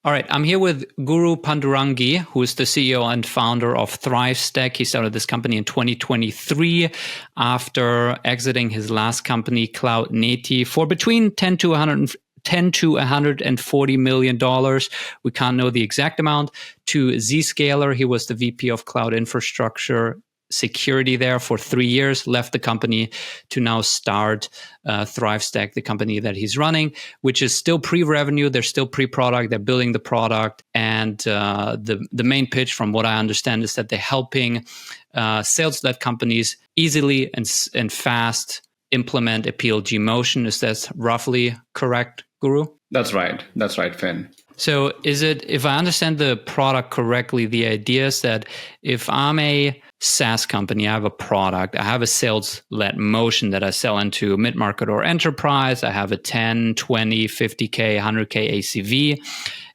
All right, I'm here with Guru Pandurangi, who is the CEO and founder of ThriveStack. He started this company in 2023 after exiting his last company, Cloud Native, for between 10 to 140 million dollars. We can't know the exact amount. To Zscaler, he was the VP of Cloud Infrastructure Security there for 3 years, left the company to now start ThriveStack, the company that he's running, which is still pre-revenue. They're still pre-product. They're building the product. And the main pitch, from what I understand, is that they're helping sales-led companies easily and fast implement a PLG motion. Is that roughly correct, Guru? That's right. That's right, Finn. So is it, if I understand the product correctly, the idea is that if I'm a SaaS company, I have a product, I have a sales-led motion that I sell into mid-market or enterprise, I have a 10, 20, 50K, 100K ACV,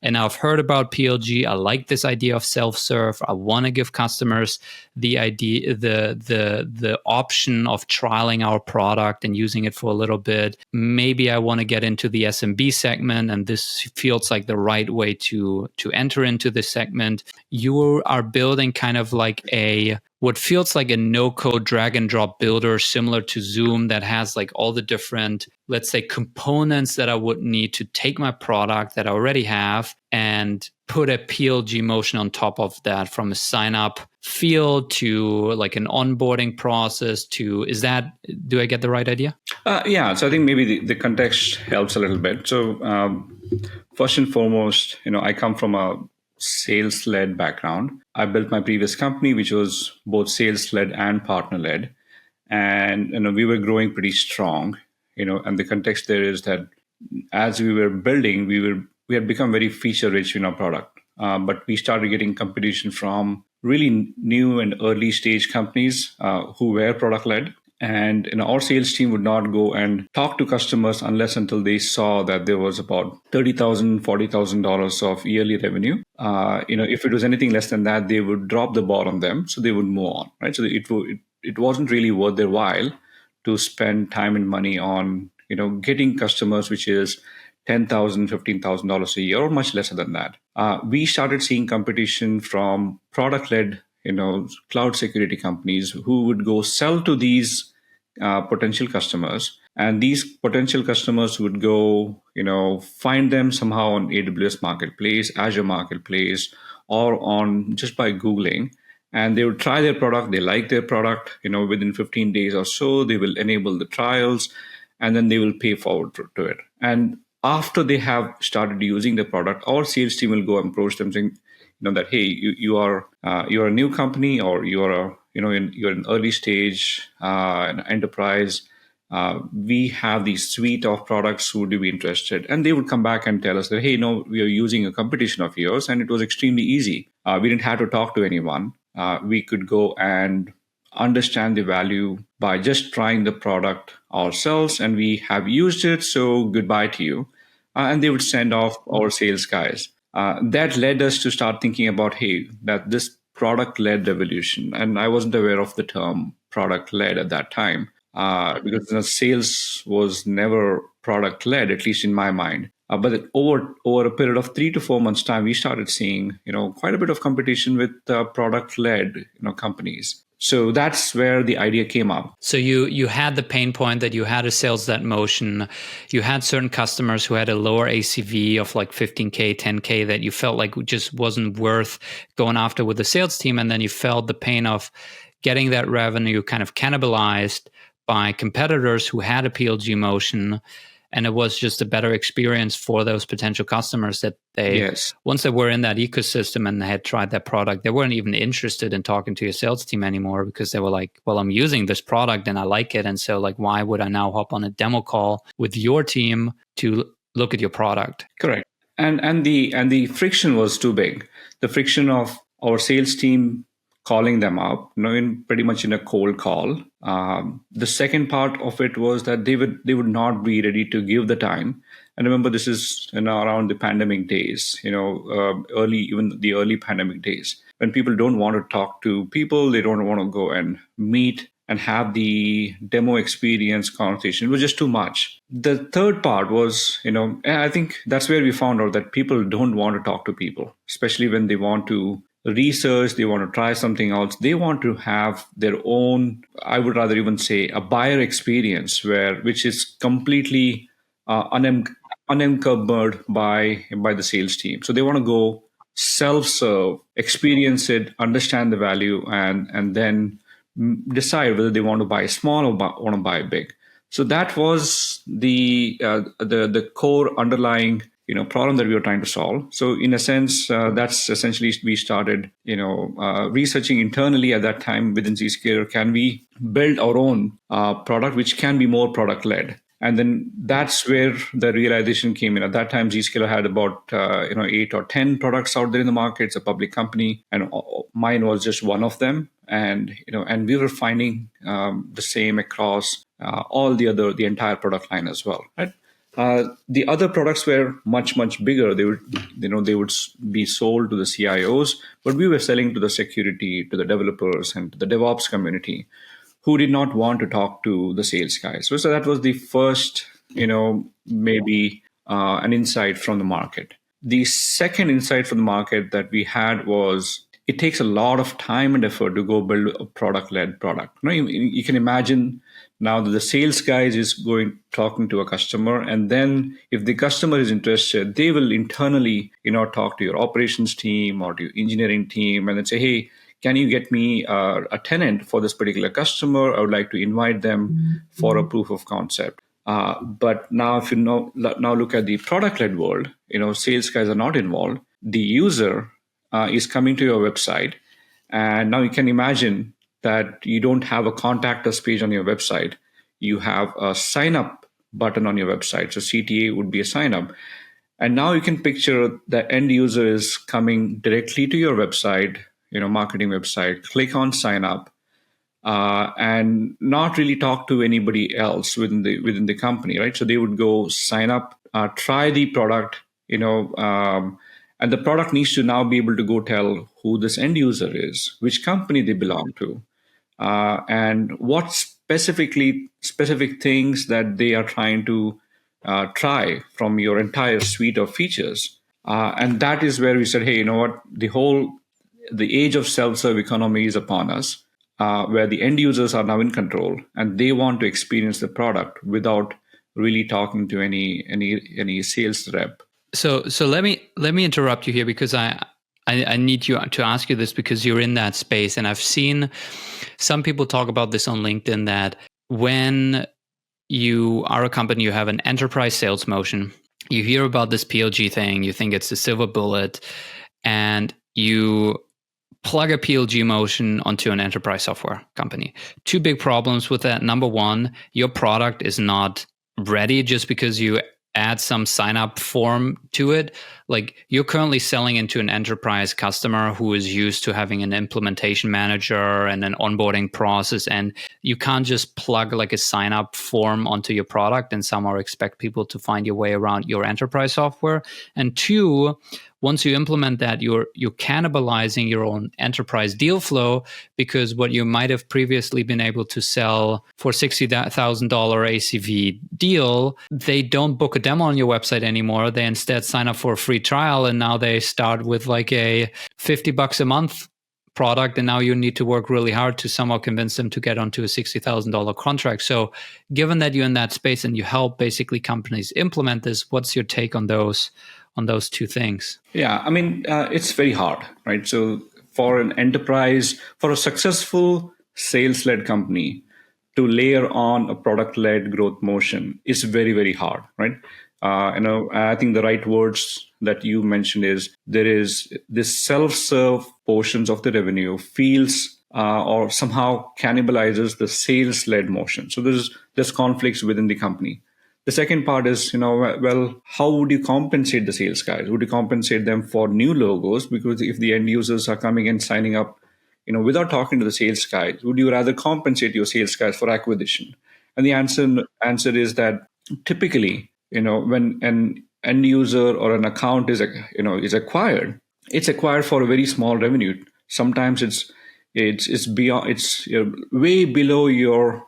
and I've heard about PLG. I like this idea of self-serve. I want to give customers the idea, the option of trialing our product and using it for a little bit. Maybe I want to get into the SMB segment, and this feels like the right way to enter into this segment. You are building kind of like what feels like a no-code drag and drop builder similar to Zoom that has like all the different, let's say, components that I would need to take my product that I already have and put a PLG motion on top of that, from a sign-up field to like an onboarding process to, do I get the right idea? Yeah, so I think maybe the context helps a little bit. So first and foremost, I come from a sales-led background. I built my previous company, which was both sales-led and partner-led. And we were growing pretty strong, and the context there is that as we were building, we had become very feature-rich in our product. But we started getting competition from really new and early stage companies who were product-led. And our sales team would not go and talk to customers unless until they saw that there was about $30,000, $40,000 of yearly revenue. If it was anything less than that, they would drop the ball on them, so they would move on, right? So it wasn't really worth their while to spend time and money on getting customers, which is $10,000, $15,000 a year, or much lesser than that. We started seeing competition from product-led, cloud security companies who would go sell to these potential customers, and these potential customers would go, find them somehow on AWS Marketplace, Azure Marketplace, or on just by Googling, and they would try their product. They like their product, within 15 days or so, they will enable the trials, and then they will pay forward to it. And after they have started using the product, our sales team will go and approach them saying, that, hey, you are a new company, or you're an early stage an enterprise. We have this suite of products. Would you be interested? And they would come back and tell us that, hey, no, we are using a competition of yours, and it was extremely easy. We didn't have to talk to anyone. We could go and understand the value by just trying the product ourselves, and we have used it. So goodbye to you. And they would send off our sales guys. That led us to start thinking about, hey, that this product-led revolution, and I wasn't aware of the term product-led at that time, because sales was never product-led, at least in my mind. But over a period of 3 to 4 months' time, we started seeing, quite a bit of competition with product-led, companies. So that's where the idea came up. So you had the pain point that you had a sales-led motion. You had certain customers who had a lower ACV of like 15K, 10K that you felt like just wasn't worth going after with the sales team. And then you felt the pain of getting that revenue kind of cannibalized by competitors who had a PLG motion. And it was just a better experience for those potential customers that once they were in that ecosystem and they had tried that product, they weren't even interested in talking to your sales team anymore, because they were like, well, I'm using this product and I like it. And so like, why would I now hop on a demo call with your team to look at your product? Correct. And the friction was too big. The friction of our sales team calling them up, pretty much in a cold call. The second part of it was that they would not be ready to give the time. And remember, this is around the pandemic days, even the early pandemic days, when people don't want to talk to people, they don't want to go and meet. and have the demo experience conversation. It was just too much. The third part was, and I think that's where we found out that people don't want to talk to people, especially when they want to research, they want to try something else. They want to have their own, I would rather even say, a buyer experience which is completely unencumbered by the sales team. So they want to go self-serve, experience it, understand the value, and then decide whether they want to buy small or want to buy big. So that was the core underlying problem that we were trying to solve. So in a sense, that's essentially we started researching internally at that time within Zscaler. Can we build our own product which can be more product led? And then that's where the realization came in. At that time, Zscaler had about 8 or 10 products out there in the market. It's a public company, and mine was just one of them. And we were finding the same across all the entire product line as well. Right? The other products were much bigger. They would be sold to the CIOs, but we were selling to the security, to the developers, and to the DevOps community, who did not want to talk to the sales guys. So that was the first, maybe an insight from the market. The second insight from the market that we had was it takes a lot of time and effort to go build a product-led product. You can imagine now that the sales guys is talking to a customer, and then if the customer is interested, they will internally, talk to your operations team or to your engineering team, and then say, hey, can you get me a tenant for this particular customer? I would like to invite them for a proof of concept. But now, if you now look at the product-led world, sales guys are not involved. The user is coming to your website, and now you can imagine that you don't have a contact us page on your website. You have a sign up button on your website. So CTA would be a sign up. And now you can picture the end user is coming directly to your website, marketing website, click on sign up, and not really talk to anybody else within the company, right? So they would go sign up, try the product, and the product needs to now be able to go tell who this end user is, which company they belong to, and what specific things that they are trying to try from your entire suite of features. And that is where we said, hey, you know what? The age of self-serve economy is upon us, where the end users are now in control and they want to experience the product without really talking to any sales rep. So let me interrupt you here, because I need you to ask you this, because you're in that space, and I've seen some people talk about this on LinkedIn, that when you are a company, you have an enterprise sales motion, you hear about this PLG thing, you think it's the silver bullet, and you plug a PLG motion onto an enterprise software company. Two big problems with that. Number one, your product is not ready just because you add some sign up form to it. Like, you're currently selling into an enterprise customer who is used to having an implementation manager and an onboarding process, and you can't just plug like a sign up form onto your product and somehow expect people to find your way around your enterprise software. And two, once you implement that, you're cannibalizing your own enterprise deal flow, because what you might have previously been able to sell for $60,000 ACV deal, they don't book a demo on your website anymore. They instead sign up for a free trial, and now they start with like a $50 a month product, and now you need to work really hard to somehow convince them to get onto a $60,000 contract. So given that you're in that space and you help basically companies implement this, what's your take on those two things? Yeah, I mean, it's very hard, right? So for an enterprise, for a successful sales-led company to layer on a product-led growth motion is very, very hard, right? I think the right words that you mentioned is there is this self-serve portions of the revenue feels or somehow cannibalizes the sales-led motion. So there's conflicts within the company. The second part is, well, how would you compensate the sales guys? Would you compensate them for new logos? Because if the end users are coming and signing up, without talking to the sales guys, would you rather compensate your sales guys for acquisition? And the answer is that typically, when an end user or an account is acquired, it's acquired for a very small revenue. Sometimes it's it's beyond, it's way below your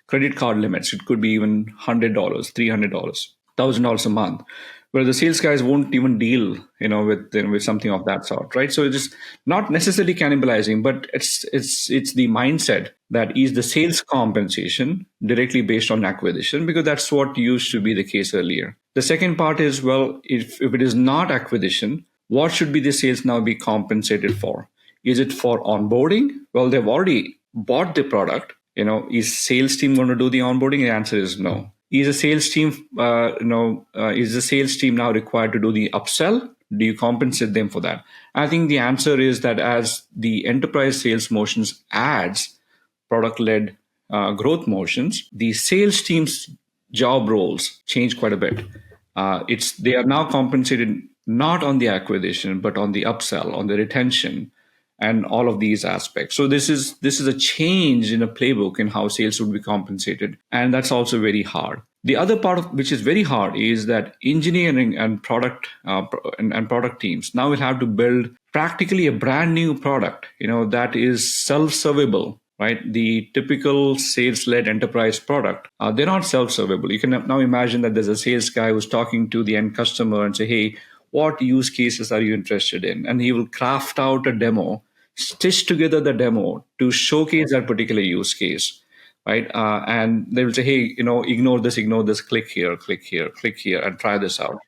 credit card limits. It could be even $100, $300, $1,000 a month, where the sales guys won't even deal, with something of that sort, right? So it's not necessarily cannibalizing, but it's the mindset that is the sales compensation directly based on acquisition, because that's what used to be the case earlier. The second part is, well, if it is not acquisition, what should be the sales now be compensated for? Is it for onboarding? Well, they've already bought the product. Is sales team going to do the onboarding? The answer is no. Is a sales team, is the sales team now required to do the upsell? Do you compensate them for that? I think the answer is that as the enterprise sales motions adds product-led growth motions, the sales team's job roles change quite a bit. They are now compensated not on the acquisition, but on the upsell, on the retention, and all of these aspects. So this is a change in a playbook in how sales would be compensated, and that's also very hard. The other part of which is very hard is that engineering and product and product teams now will have to build practically a brand new product, that is self-servable. Right, the typical sales-led enterprise product, they're not self-servable. You can now imagine that there's a sales guy who's talking to the end customer and say, "Hey, what use cases are you interested in?" And he will craft out a demo, stitch together the demo to showcase that particular use case, right? And they will say, "Hey, ignore this, click here, and try this out."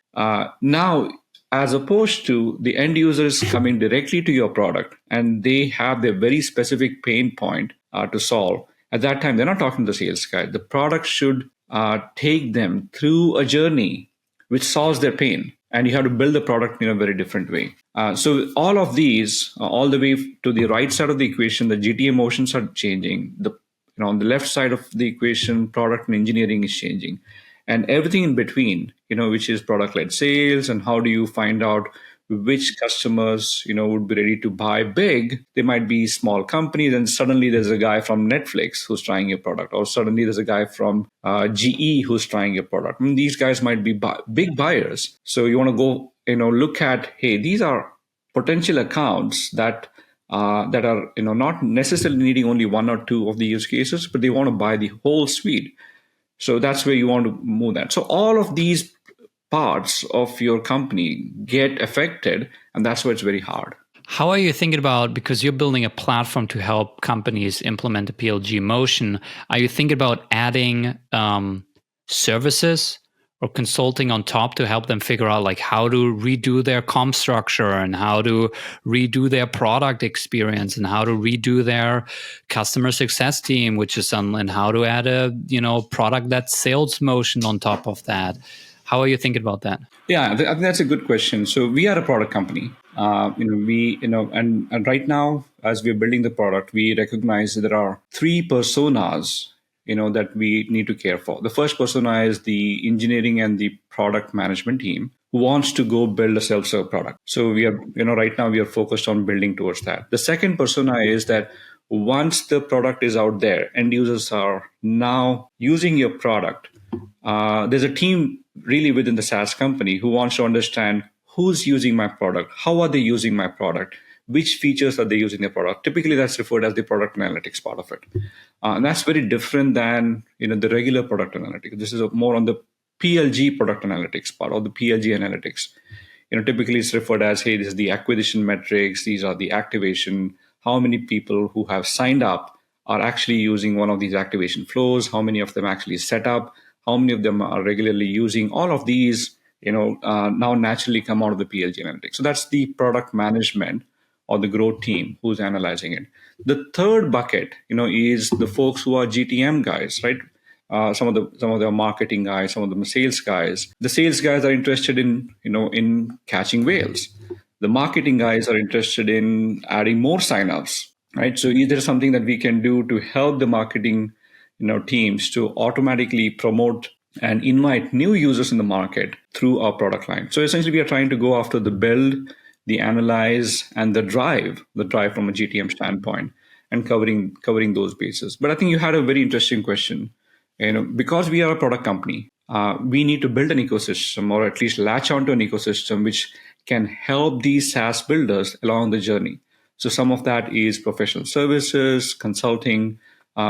Now, as opposed to the end users coming directly to your product and they have their very specific pain point to solve, at that time, they're not talking to the sales guy. The product should take them through a journey which solves their pain. And you have to build the product in a very different way. So all of these, all the way to the right side of the equation, the GTM motions are changing. On the left side of the equation, product and engineering is changing. And everything in between, which is product-led sales, and how do you find out which customers, would be ready to buy big. They might be small companies, and suddenly there's a guy from Netflix who's trying your product, or suddenly there's a guy from GE who's trying your product. I mean, these guys might be big buyers. So you want to go, look at, hey, these are potential accounts that are, not necessarily needing only one or two of the use cases, but they want to buy the whole suite. So that's where you want to move that. So all of these parts of your company get affected, and that's why it's very hard. How are you thinking about, because you're building a platform to help companies implement the PLG motion, are you thinking about adding services or consulting on top to help them figure out like how to redo their comp structure and how to redo their product experience and how to redo their customer success team, and how to add a product-led sales motion on top of that? How are you thinking about that? Yeah, I think that's a good question. So we are a product company. And right now, as we're building the product, we recognize that there are three personas, that we need to care for. The first persona is the engineering and the product management team who wants to go build a self-serve product. So we are, right now we are focused on building towards that. The second persona is that once the product is out there, end users are now using your product. There's a team really within the SaaS company who wants to understand who's using my product, how are they using my product, which features are they using their product. Typically, that's referred as the product analytics part of it. And that's very different than the regular product analytics. This is more on the PLG product analytics part, or the PLG analytics. Typically it's referred as, hey, this is the acquisition metrics, these are the activation, how many people who have signed up are actually using one of these activation flows, how many of them actually set up, how many of them are regularly using. All of these, now naturally come out of the PLG analytics. So that's the product management or the growth team who's analyzing it. The third bucket, is the folks who are GTM guys, right? Some of the marketing guys, some of the sales guys. The sales guys are interested in catching whales. The marketing guys are interested in adding more signups, right? So either something that we can do to help the marketing teams to automatically promote and invite new users in the market through our product line. So essentially, we are trying to go after the build, the analyze, and the drive from a GTM standpoint, and covering those bases. But I think you had a very interesting question. Because we are a product company, we need to build an ecosystem, or at least latch onto an ecosystem which can help these SaaS builders along the journey. So some of that is professional services, consulting,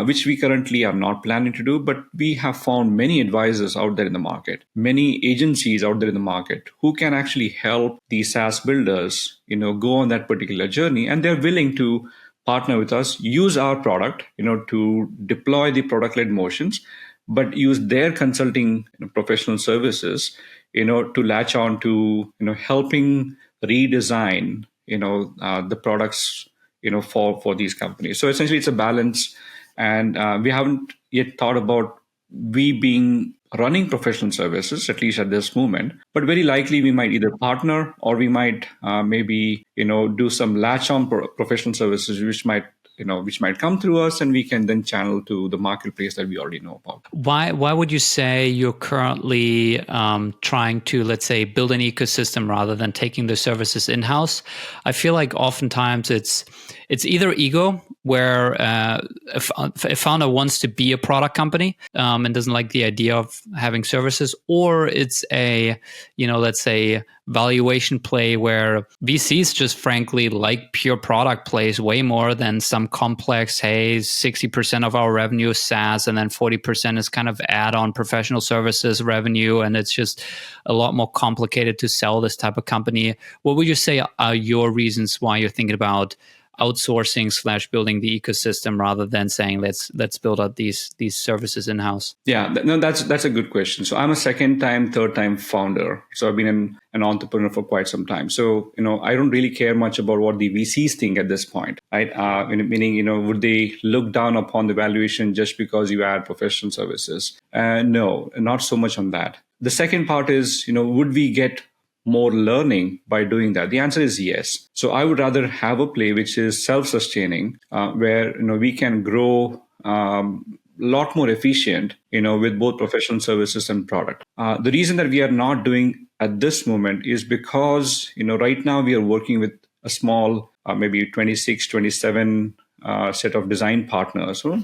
which we currently are not planning to do, but we have found many advisors out there in the market, many agencies out there in the market who can actually help these SaaS builders, go on that particular journey, and they're willing to partner with us, use our product, to deploy the product-led motions, but use their consulting professional services, to latch on to, helping redesign, the products, for these companies. So essentially, it's a balance, and we haven't yet thought about we being running professional services, at least at this moment. But very likely, we might either partner or we might maybe do some latch on professional services, which might come through us, and we can then channel to the marketplace that we already know about. Why would you say you're currently trying to, let's say, build an ecosystem rather than taking the services in-house? I feel like oftentimes it's either ego, where a founder wants to be a product company and doesn't like the idea of having services, or it's a, let's say, valuation play where VCs just frankly like pure product plays way more than some complex, hey, 60% of our revenue is SaaS and then 40% is kind of add-on professional services revenue, and it's just a lot more complicated to sell this type of company. What would you say are your reasons why you're thinking about outsourcing / building the ecosystem rather than saying let's build out these services in-house? Yeah, no, that's a good question. So I'm a third time founder. So I've been an entrepreneur for quite some time. So I don't really care much about what the VCs think at this point, right? Meaning, would they look down upon the valuation just because you add professional services? No, not so much on that. The second part is, would we get more learning by doing that? The answer is yes. So I would rather have a play which is self-sustaining, where we can grow a lot more efficient, with both professional services and product. The reason that we are not doing at this moment is because right now we are working with a small, maybe 26, 27 set of design partners or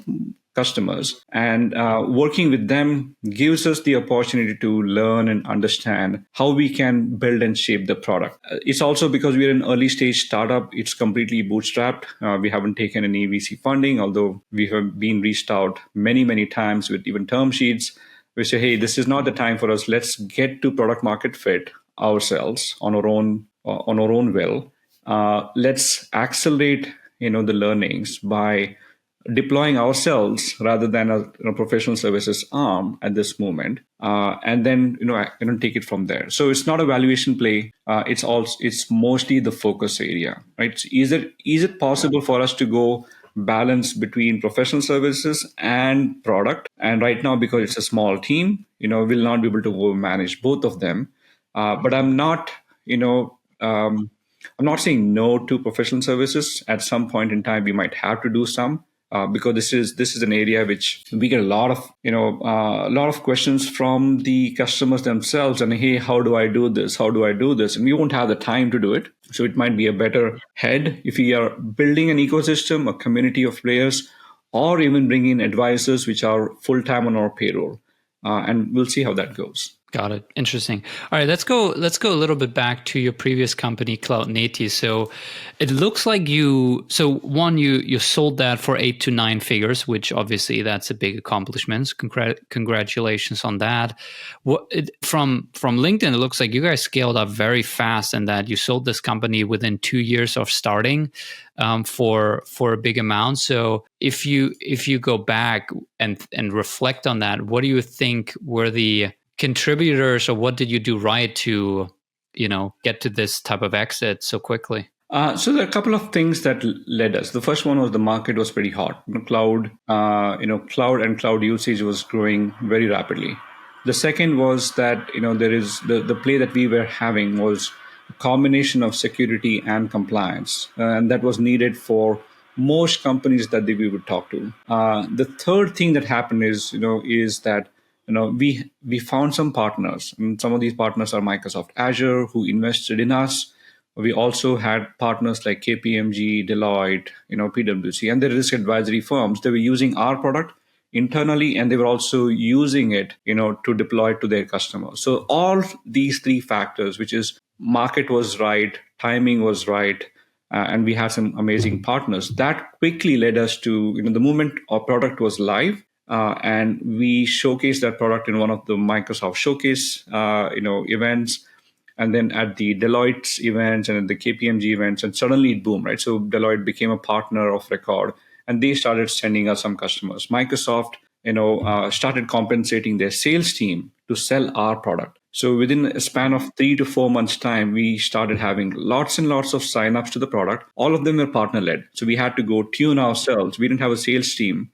customers, and working with them gives us the opportunity to learn and understand how we can build and shape the product. It's also because we're an early stage startup. It's completely bootstrapped. We haven't taken any VC funding, although we have been reached out many times with even term sheets. We say, hey, this is not the time for us. Let's get to product market fit ourselves on our own will. Let's accelerate the learnings by deploying ourselves rather than a professional services arm at this moment, and then take it from there. So it's not a valuation play. It's mostly the focus area, right? Is it possible for us to go balance between professional services and product? And right now, because it's a small team, we'll not be able to manage both of them. But I'm not saying no to professional services. At some point in time, we might have to do some. Because this is an area which we get a lot of questions from the customers themselves, and hey, how do I do this? How do I do this? And we won't have the time to do it. So it might be a better head if we are building an ecosystem, a community of players, or even bring in advisors which are full time on our payroll, and we'll see how that goes. Got it. Interesting. All right, let's go a little bit back to your previous company, Cloud Native. So it looks like you sold that for 8 to 9 figures, which obviously that's a big accomplishment. Congratulations on that. From LinkedIn, it looks like you guys scaled up very fast, and that you sold this company within 2 years of starting for a big amount. So if you go back and reflect on that, what do you think were the contributors, or what did you do right to get to this type of exit so quickly? So there are a couple of things that led us. The first one was the market was pretty hot. Cloud and cloud usage was growing very rapidly. The second was that there is the play that we were having was a combination of security and compliance, and that was needed for most companies that we would talk to. The third thing that happened is that we found some partners, and some of these partners are Microsoft Azure, who invested in us. We also had partners like KPMG, Deloitte, PwC, and the risk advisory firms. They were using our product internally, and they were also using it, to deploy to their customers. So all these three factors, which is market was right, timing was right, and we had some amazing partners. That quickly led us to, the moment our product was live, and we showcased that product in one of the Microsoft Showcase, events, and then at the Deloitte's events and at the KPMG events, and suddenly it boomed, right? So Deloitte became a partner of record, and they started sending us some customers. Microsoft, started compensating their sales team to sell our product. So within a span of 3 to 4 months' time, we started having lots and lots of signups to the product. All of them were partner led. So we had to go tune ourselves. We didn't have a sales team,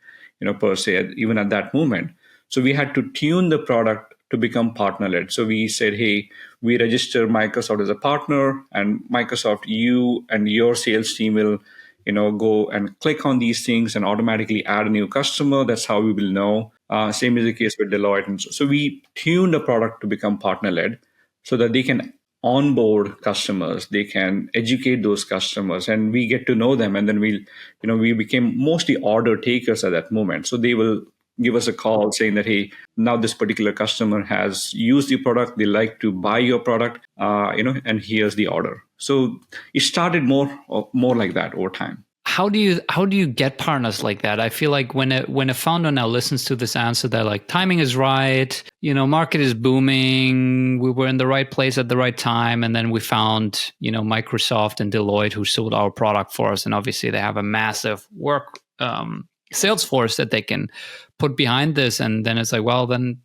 per se, even at that moment. So we had to tune the product to become partner led. So we said, hey, we register Microsoft as a partner, and Microsoft, you and your sales team will go and click on these things and automatically add a new customer. That's how we will know. Same is the case with Deloitte. And so we tuned the product to become partner led so that they can onboard customers, they can educate those customers, and we get to know them. And then we became mostly order takers at that moment. So they will give us a call saying that, hey, now this particular customer has used the product, they like to buy your product, and here's the order. So it started more like that over time. How do you get partners like that? I feel like when a founder now listens to this answer, they're like, timing is right, market is booming, we were in the right place at the right time, and then we found Microsoft and Deloitte who sold our product for us, and obviously they have a massive work sales force that they can put behind this. And then it's like, well, then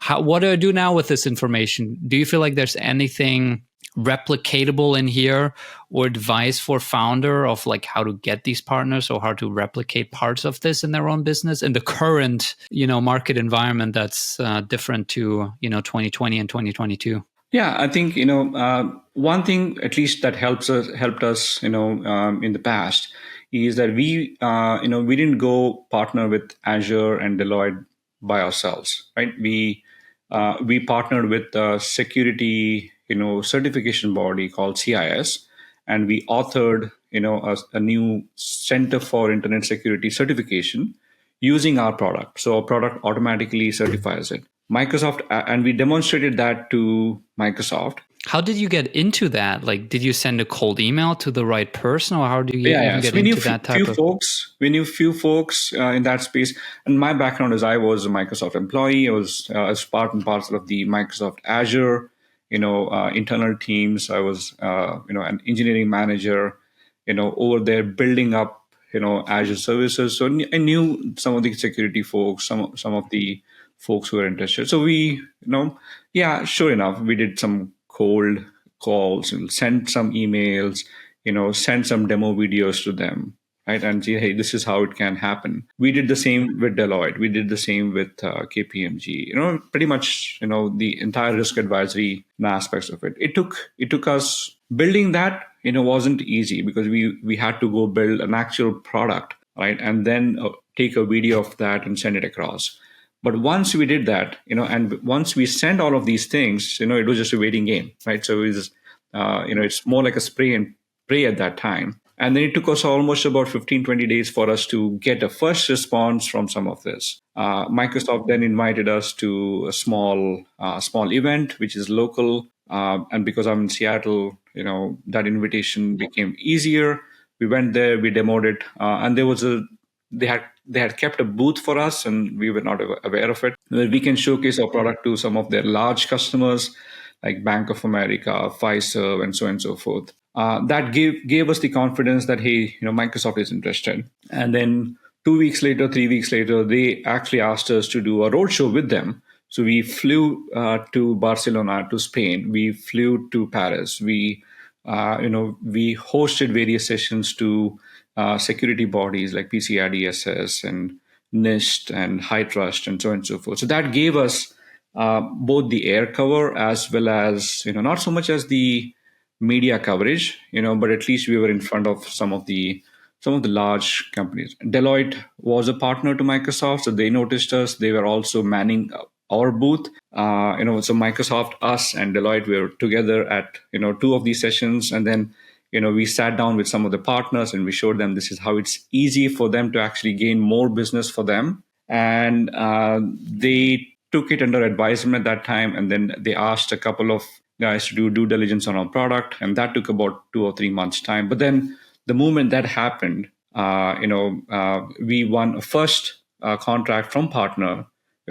what do I do now with this information? Do you feel like there's anything replicatable in here, or advice for founder of like how to get these partners or how to replicate parts of this in their own business in the current market environment that's different to 2020 and 2022? Yeah, I think one thing at least that helped us in the past is that we didn't go partner with Azure and Deloitte by ourselves, right? We partnered with a security certification body called CIS, and we authored a new Center for Internet Security certification using our product. So our product automatically certifies it. Microsoft, and we demonstrated that to Microsoft. How did you get into that? Like, did you send a cold email to the right person, or how do you even get into that type of? We knew few folks in that space. And my background is I was a Microsoft employee. I was as part and parcel of the Microsoft Azure, internal teams. I was, an engineering manager, over there building up, Azure services. So I knew some of the security folks, some of the folks who were interested. So we, sure enough, we did some cold calls and sent some emails, sent some demo videos to them, right? And say, hey, this is how it can happen. We did the same with Deloitte. We did the same with KPMG. Pretty much, the entire risk advisory aspects of it. It took us building that. Wasn't easy because we had to go build an actual product, right? And then take a video of that and send it across. But once we did that, and once we sent all of these things, it was just a waiting game, right? So it was, it's more like a spray and pray at that time. And then it took us almost about 15, 20 days for us to get a first response from some of this. Microsoft then invited us to a small event, which is local. And because I'm in Seattle, that invitation became easier. We went there, we demoed it, and there was they had kept a booth for us, and we were not aware of it. We can showcase our product to some of their large customers like Bank of America, Pfizer, and so on and so forth. That gave us the confidence that, hey, Microsoft is interested. And then 3 weeks later, they actually asked us to do a roadshow with them. So we flew to Barcelona, to Spain. We flew to Paris. We hosted various sessions to security bodies like PCI DSS and NIST and High Trust and so on and so forth. So that gave us both the air cover as well as, not so much as the media coverage, but at least we were in front of some of the large companies. Deloitte was a partner to Microsoft, so they noticed us. They were also manning our booth. So Microsoft, us, and Deloitte were together at 2 of these sessions, and then we sat down with some of the partners and we showed them this is how it's easy for them to actually gain more business for them. And they took it under advisement at that time, and then they asked a couple of guys to do due diligence on our product, and that took about 2 or 3 months time. But then the moment that happened, we won a first contract from partner,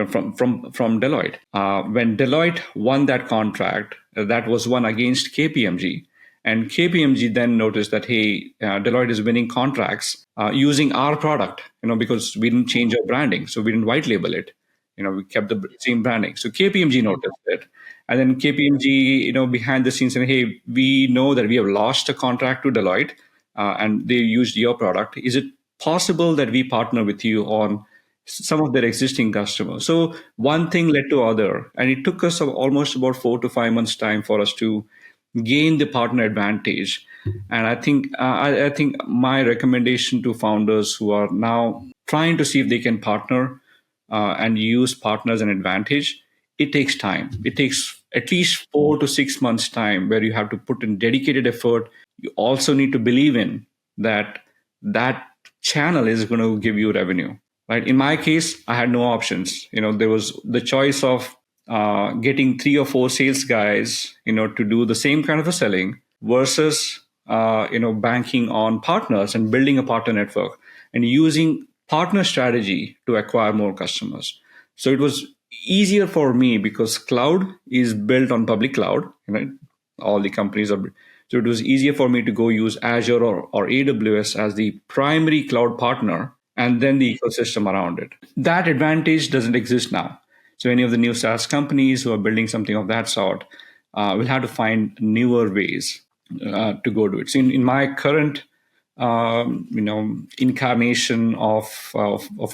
from Deloitte. When Deloitte won that contract, that was won against KPMG. And KPMG then noticed that, hey, Deloitte is winning contracts using our product, because we didn't change our branding. So we didn't white label it. We kept the same branding. So KPMG noticed it. And then KPMG, behind the scenes said, hey, we know that we have lost a contract to Deloitte and they used your product. Is it possible that we partner with you on some of their existing customers? So one thing led to other, and it took us almost about 4 to 5 months time for us to gain the partner advantage. And I think I think my recommendation to founders who are now trying to see if they can partner and use partners an advantage, it takes time. It takes at least 4 to 6 months time where you have to put in dedicated effort. You also need to believe in that channel is going to give you revenue, right? In my case, I had no options. There was the choice of getting 3 or 4 sales guys, to do the same kind of a selling versus, banking on partners and building a partner network and using partner strategy to acquire more customers. So it was easier for me because cloud is built on public cloud, right? All the companies are. So it was easier for me to go use Azure or AWS as the primary cloud partner and then the ecosystem around it. That advantage doesn't exist now. So any of the new SaaS companies who are building something of that sort will have to find newer ways to go to it. So in my current incarnation of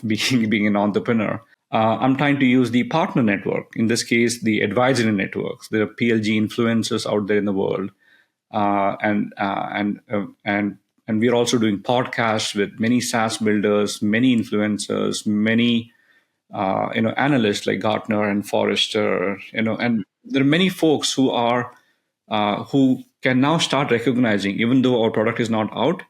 being an entrepreneur, I'm trying to use the partner network. In this case, the advisory networks. There are PLG influencers out there in the world, and we're also doing podcasts with many SaaS builders, many influencers, many analysts like Gartner and Forrester. And there are many folks who can now start recognizing, even though our product is not out.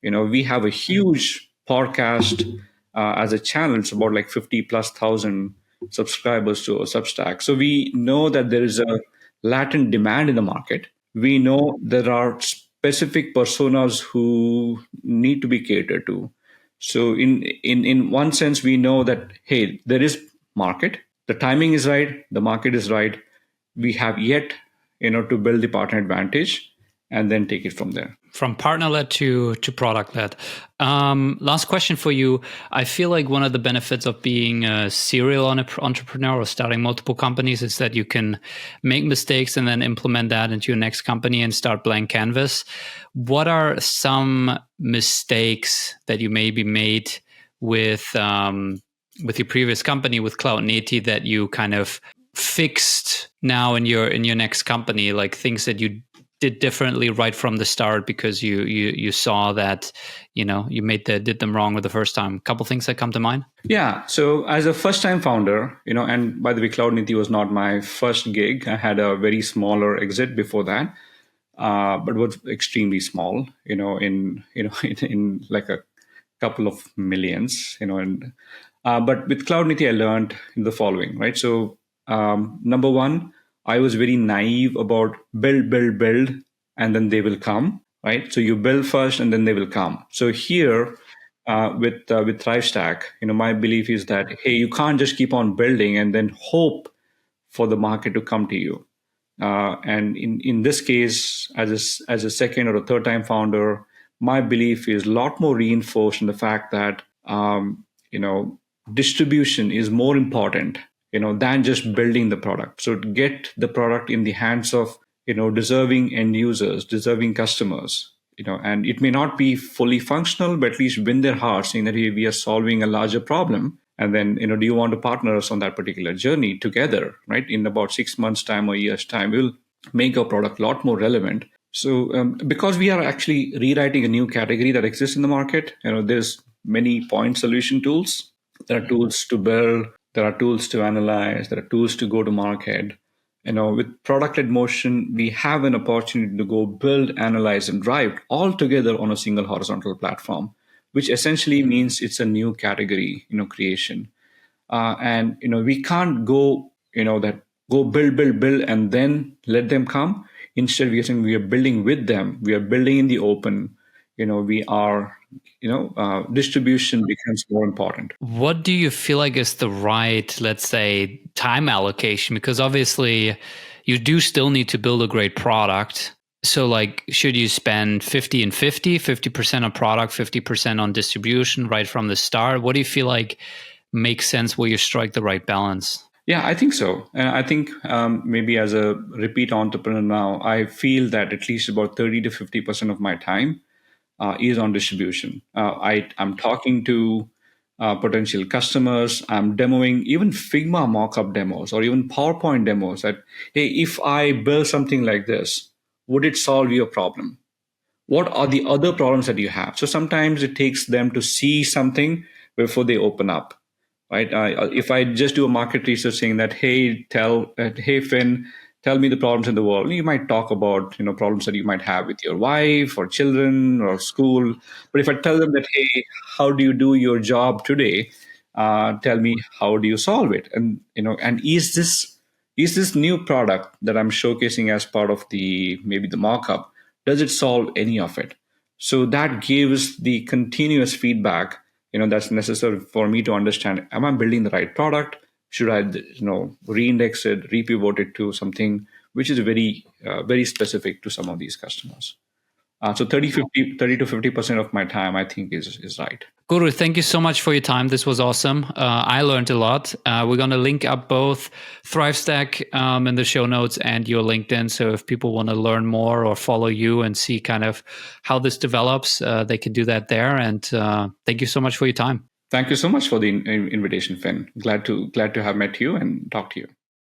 We have a huge podcast as a channel. It's about like 50,000+ subscribers to our Substack. So we know that there is a latent demand in the market. We know there are specific personas who need to be catered to. So in one sense, we know that, hey, there is market. The timing is right. The market is right. We have yet, to build the partner advantage and then take it from there. From partner-led to product-led. Last question for you. I feel like one of the benefits of being a serial entrepreneur or starting multiple companies is that you can make mistakes and then implement that into your next company and start blank canvas. What are some mistakes that you maybe made with your previous company, with Cloud Native, that you kind of fixed now in your next company, like things that you did differently right from the start because you saw that you did them wrong with the first time? A couple things that come to mind. Yeah. So as a first time founder, and by the way, Cloud Native was not my first gig. I had a very smaller exit before that, but was extremely small. In like a couple of millions. But with Cloud Native, I learned the following. Right. So number one, I was very naive about build, and then they will come, right? So you build first and then they will come. So here with ThriveStack, my belief is that, hey, you can't just keep on building and then hope for the market to come to you. And in this case, as a second or a third time founder, my belief is a lot more reinforced in the fact that, distribution is more important than just building the product. So to get the product in the hands of, deserving end users, deserving customers, and it may not be fully functional, but at least win their hearts, saying that, hey, we are solving a larger problem. And then, do you want to partner us on that particular journey together, right? In about 6 months' time or a year's time, we'll make our product a lot more relevant. So because we are actually rewriting a new category that exists in the market, there's many point solution tools. There are tools to build. There are tools to analyze. There are tools to go to market. With product-led motion, we have an opportunity to go build, analyze, and drive all together on a single horizontal platform, which essentially means it's a new category, creation. And we can't go, go build, and then let them come. Instead, we are saying we are building with them. We are building in the open. we are, distribution becomes more important. What do you feel like is the right, let's say, time allocation? Because obviously you do still need to build a great product. So like, should you spend 50 and 50% on product, 50% on distribution right from the start? What do you feel like makes sense where you strike the right balance? Yeah, I think so. And I think maybe as a repeat entrepreneur now, I feel that at least about 30 to 50% of my time is on distribution. I'm talking to potential customers. I'm demoing even Figma mockup demos or even PowerPoint demos that, hey, if I build something like this, would it solve your problem? What are the other problems that you have? So sometimes it takes them to see something before they open up, right? If I just do a market research saying that, hey Finn, tell me the problems in the world, you might talk about problems that you might have with your wife or children or school. But if I tell them that, hey, how do you do your job today? Tell me, how do you solve it? And is this new product that I'm showcasing as part of maybe the mock-up, does it solve any of it? So that gives the continuous feedback, that's necessary for me to understand, am I building the right product? Should I, reindex it, repivot it to something which is very specific to some of these customers? So 30 to 50% of my time, I think, is right. Guru, thank you so much for your time. This was awesome. I learned a lot. We're going to link up both ThriveStack in the show notes and your LinkedIn. So if people want to learn more or follow you and see kind of how this develops, they can do that there. And thank you so much for your time. Thank you so much for the invitation, Finn. Glad to have met you and talk to you.